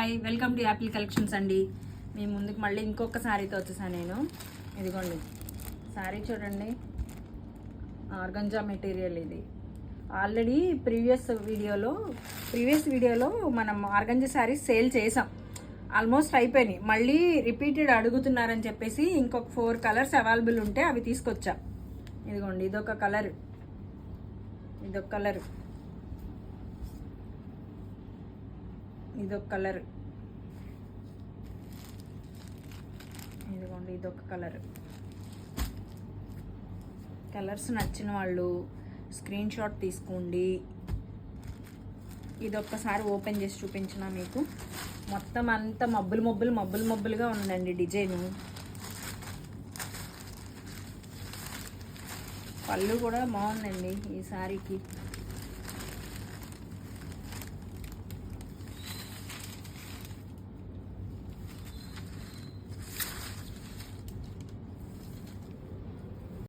Hi welcome to Apple collections అండి. మీ ముందుకు మళ్ళీ ఇంకొక శారీతో వచ్చేసాను నేను. ఇదిగోండి శారీ చూడండి, ఆర్గంజా మెటీరియల్. ఇది ఆల్రెడీ ప్రీవియస్ వీడియోలో మనం ఆర్గంజా శారీస్ సేల్ చేసాం, ఆల్మోస్ట్ అయిపోయినాయి. మళ్ళీ రిపీటెడ్ అడుగుతున్నారని చెప్పేసి ఇంకొక 4 కలర్స్ అవైలబుల్ ఉంటే అవి తీసుకొచ్చా. ఇదిగోండి ఇదొక కలర్, ఇదొక కలర్, ఇదొక కలర్, ఇదిగోండి ఇదొక కలర్. కలర్స్ నచ్చిన వాళ్ళు స్క్రీన్ షాట్ తీసుకోండి. ఇదొక్కసారి ఓపెన్ చేసి చూపించిన మీకు మొత్తం అంతా మబ్బులుగా ఉందండి డిజైను. పళ్ళు కూడా బాగుందండి ఈ శారీకి.